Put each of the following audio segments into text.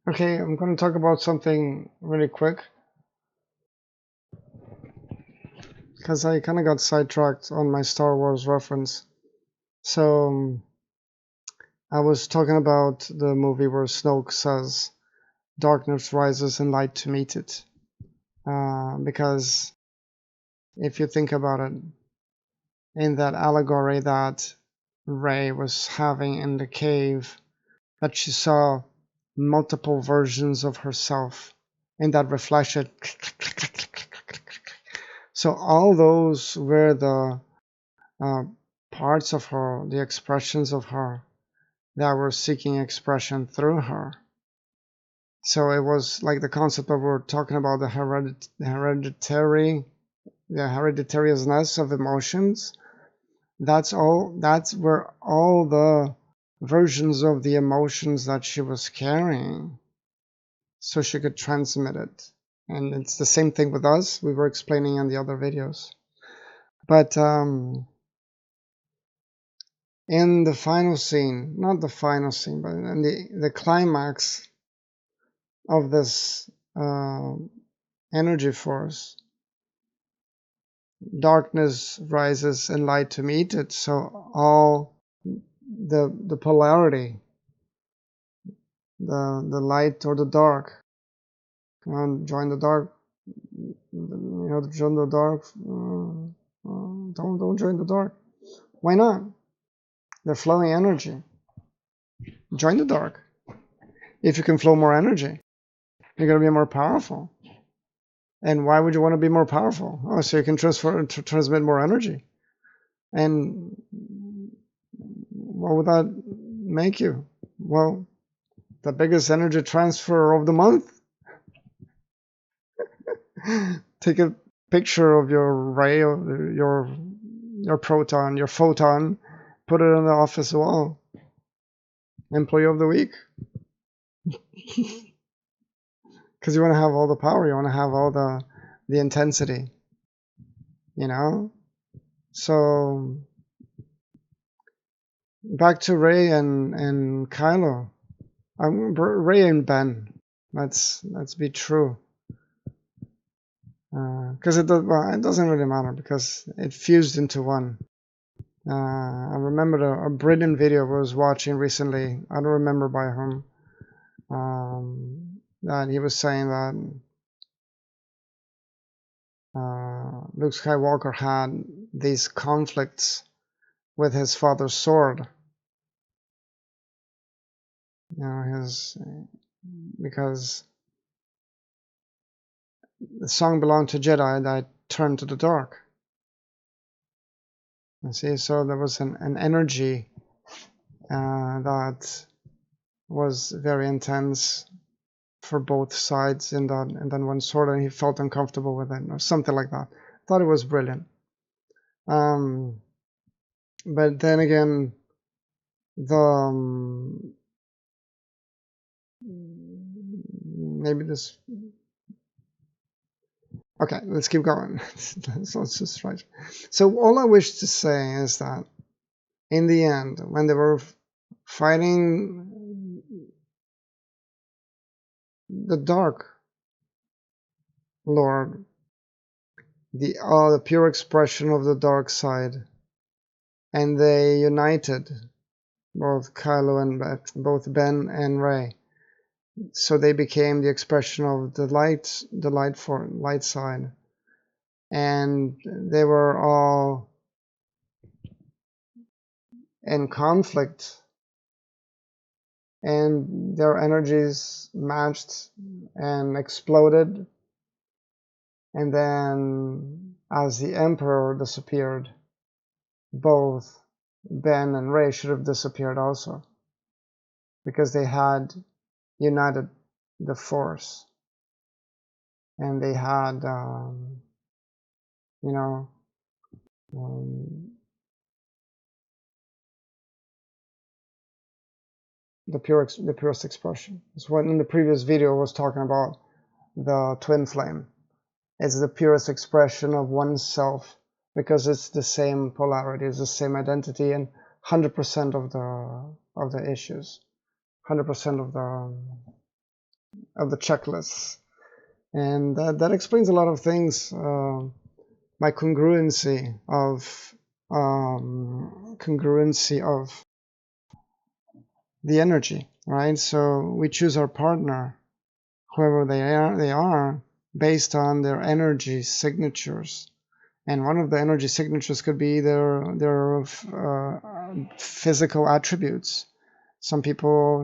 Okay, I'm going to talk about something really quick because I kind of got sidetracked on my Star Wars reference. So I was talking about the movie where Snoke says, "Darkness rises and light to meet it," because if you think about it, in that allegory that Rey was having in the cave, that she saw multiple versions of herself in that reflection. So all those were the parts of her, the expressions of her that were seeking expression through her. So it was like the concept of we're talking about the hereditariness of emotions. That's where all the versions of the emotions that she was carrying, so she could transmit it. And it's the same thing with us. We were explaining in the other videos. But in the final scene, not the final scene, but in the climax of this energy force, darkness rises and light to meet it. So all the polarity, the light or the dark, join the dark, join the dark. Don't join the dark. Why not? They're flowing energy. Join the dark. If you can flow more energy, you're going to be more powerful. And why would you want to be more powerful? Oh, so you can transmit more energy. And what would that make you? Well, the biggest energy transfer of the month. Take a picture of your ray, your proton, your photon, put it on the office wall. Employee of the week. Because you want to have all the power, you want to have all the intensity, So back to Ray and Kylo. Ray and Ben. Let's be true. Because it doesn't really matter because it fused into one. I remember a brilliant video I was watching recently. I don't remember by whom. That he was saying that Luke Skywalker had these conflicts with his father's sword. Because the song belonged to Jedi that turned to the dark. You see, so there was an energy that was very intense for both sides in that one sword, and he felt uncomfortable with it, or something like that. I thought it was brilliant. But then again, maybe this. Okay, let's keep going. Let's just try. So all I wish to say is that in the end, when they were fighting the Dark Lord, the pure expression of the dark side, and they united, both Kylo and both Ben and Rey, so they became the expression of the light side, and they were all in conflict, and their energies matched and exploded. And then as the Emperor disappeared, both Ben and Rey should have disappeared also, because they had united the Force, and they had the purest expression. It's what in the previous video I was talking about, the twin flame. It's the purest expression of oneself, because it's the same polarity, it's the same identity, and 100% of the issues, 100% of the checklists, and that explains a lot of things. My congruency of the energy, right? So we choose our partner, whoever they are, based on their energy signatures. And one of the energy signatures could be their physical attributes. Some people,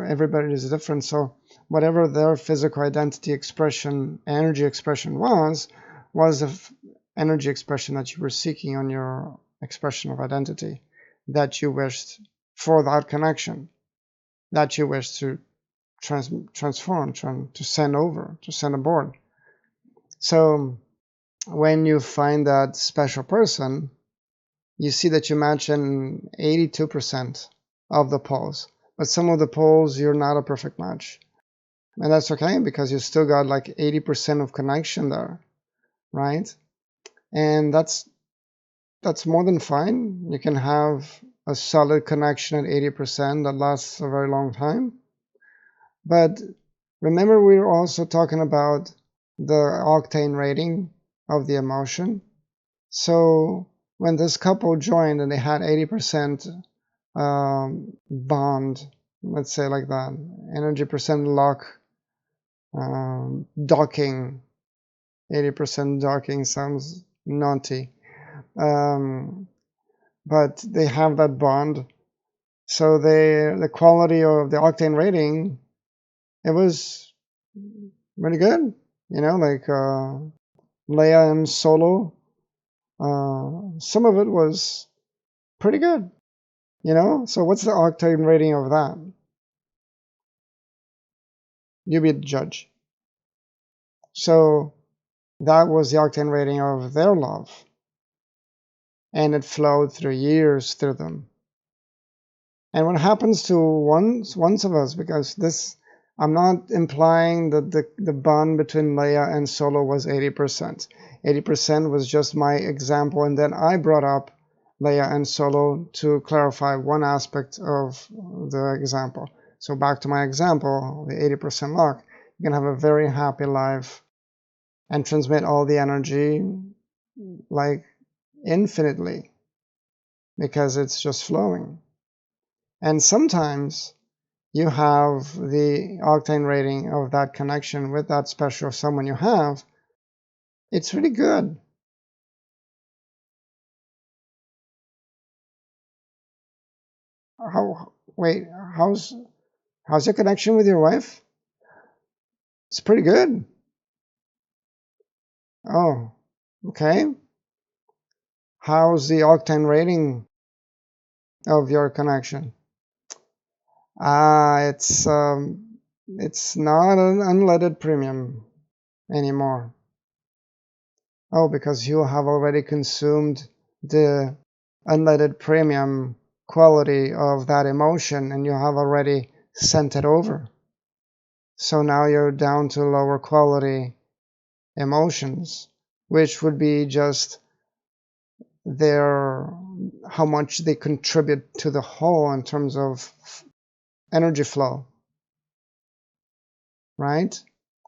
everybody is different. So whatever their physical identity expression, energy expression was the energy expression that you were seeking on your expression of identity, that you wished for that connection, that you wished to transform, to send over, to send aboard. So when you find that special person, you see that you match in 82% of the polls. But some of the polls, you're not a perfect match. And that's okay, because you still got like 80% of connection there, right? And that's more than fine. You can have a solid connection at 80% that lasts a very long time. But remember, we were also talking about the octane rating of the emotion. So when this couple joined and they had 80% bond, let's say like that, energy percent lock, docking, 80% docking sounds naughty, but they have that bond. So the quality of the octane rating, it was really good, like Leia and Solo. Some of it was pretty good, So what's the octane rating of that? You be the judge. So that was the octane rating of their love, and it flowed through years through them. And what happens to once of us, because this, I'm not implying that the bond between Leia and Solo was 80%. 80% was just my example, and then I brought up Leia and Solo to clarify one aspect of the example. So back to my example, the 80% lock, you can have a very happy life and transmit all the energy like infinitely, because it's just flowing. And sometimes you have the octane rating of that connection with that special someone you have, it's really good. How's your connection with your wife? It's pretty good. Oh, okay. How's the octane rating of your connection? It's not an unleaded premium anymore. Oh, because you have already consumed the unleaded premium quality of that emotion, and you have already sent it over. So now you're down to lower quality emotions, which would be just how much they contribute to the whole in terms of energy flow, right?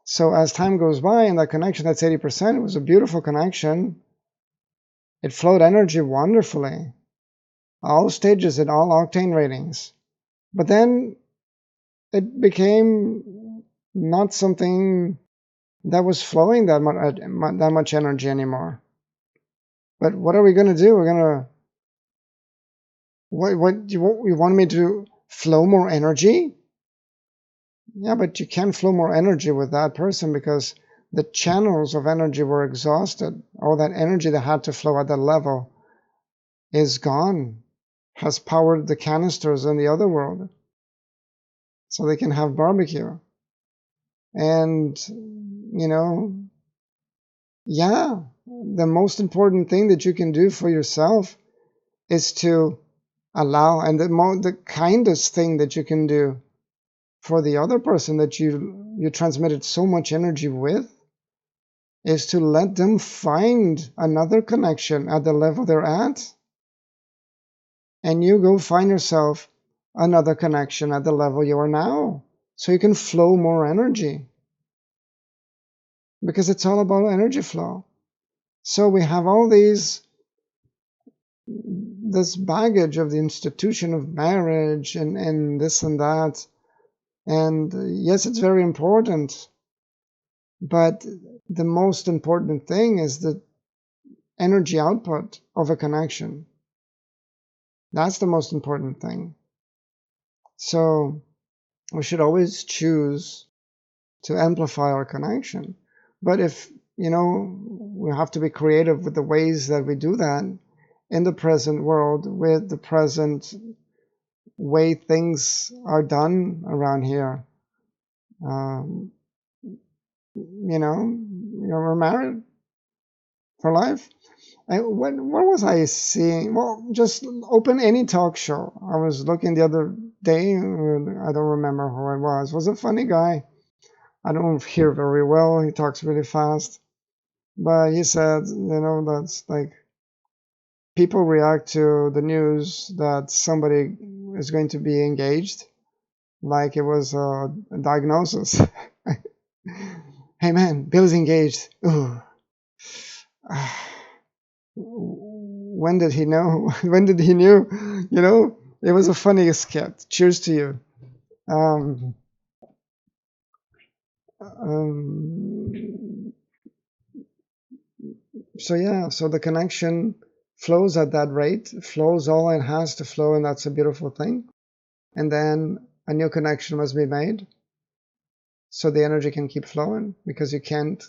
So as time goes by, and that connection, that's 80%, it was a beautiful connection. It flowed energy wonderfully, all stages and all octane ratings. But then it became not something that was flowing that much energy anymore. But what are we going to do? We're going to what you want me to flow more energy? Yeah, but you can't flow more energy with that person, because the channels of energy were exhausted. All that energy that had to flow at that level is gone, has powered the canisters in the other world so they can have barbecue. And, yeah, the most important thing that you can do for yourself is to allow, and the kindest thing that you can do for the other person that you transmitted so much energy with, is to let them find another connection at the level they're at, and you go find yourself another connection at the level you are now. so you can flow more energy, because it's all about energy flow. So we have all this baggage of the institution of marriage and this and that. And yes, it's very important, but the most important thing is the energy output of a connection. That's the most important thing. So we should always choose to amplify our connection. But if, we have to be creative with the ways that we do that in the present world, with the present way things are done around here. We're married for life. What was I seeing? Well, just open any talk show. I was looking the other day, I don't remember who it was. It was a funny guy. I don't hear very well. He talks really fast. But he said, that's like people react to the news that somebody is going to be engaged like it was a diagnosis. Hey man, Bill's engaged. Ooh. When did he know? When did he knew? It was a funny skit. Cheers to you. So the connection flows at that rate, flows all it has to flow, and that's a beautiful thing. And then a new connection must be made so the energy can keep flowing, because you can't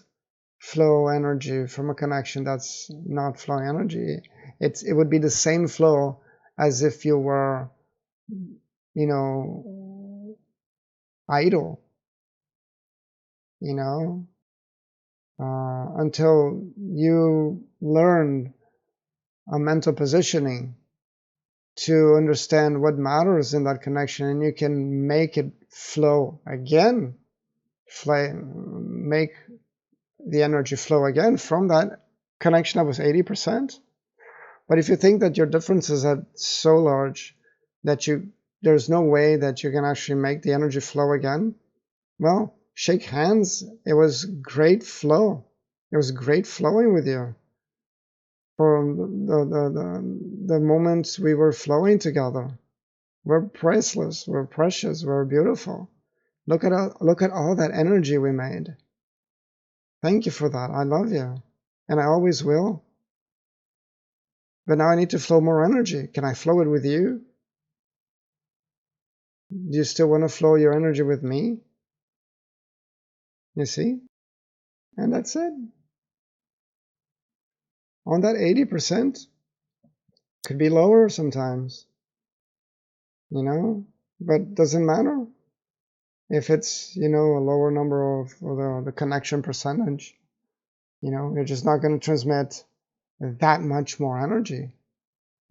flow energy from a connection that's not flowing energy. It would be the same flow as if you were, idle, until you learn a mental positioning to understand what matters in that connection, and you can make it flow again, make the energy flow again from that connection that was 80%. But if you think that your differences are so large that there's no way that you can actually make the energy flow again, well, shake hands. It was great flow. It was great flowing with you. For the moments we were flowing together, we're priceless, we're precious, we're beautiful. Look at all that energy we made. Thank you for that. I love you, and I always will. But now I need to flow more energy. Can I flow it with you? Do you still want to flow your energy with me? You see? And that's it. On that 80%, could be lower sometimes, but doesn't matter if it's, a lower number of the connection percentage. You're just not going to transmit that much more energy.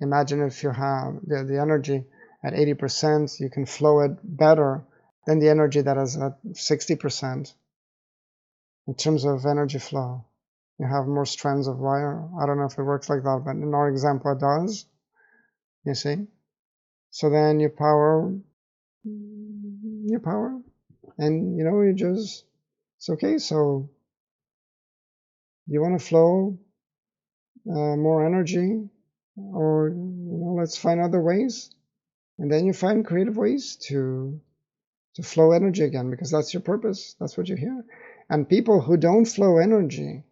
Imagine if you have the energy at 80%, you can flow it better than the energy that is at 60%. In terms of energy flow, you have more strands of wire. I don't know if it works like that, but in our example it does. You see? So then you power, and it's okay. So you want to flow more energy, or let's find other ways, and then you find creative ways to flow energy again, because that's your purpose. That's what you're here. And people who don't flow energy,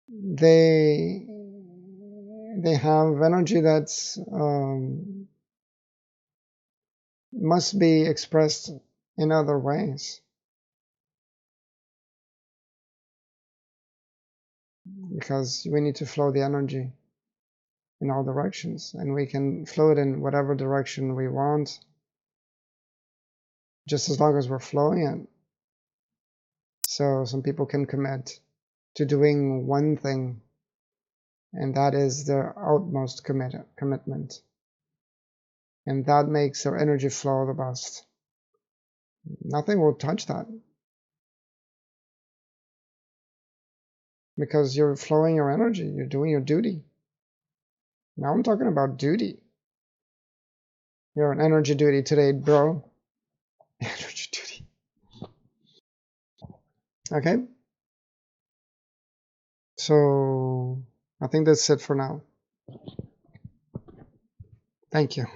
they have energy that's must be expressed in other ways, because we need to flow the energy in all directions, and we can flow it in whatever direction we want, just as long as we're flowing it. So some people can commit to doing one thing, and that is their utmost commitment, and that makes their energy flow the best. Nothing will touch that, because you're flowing your energy, you're doing your duty. Now I'm talking about duty. You're on energy duty today, bro. Energy duty. Okay. So I think that's it for now. Thank you.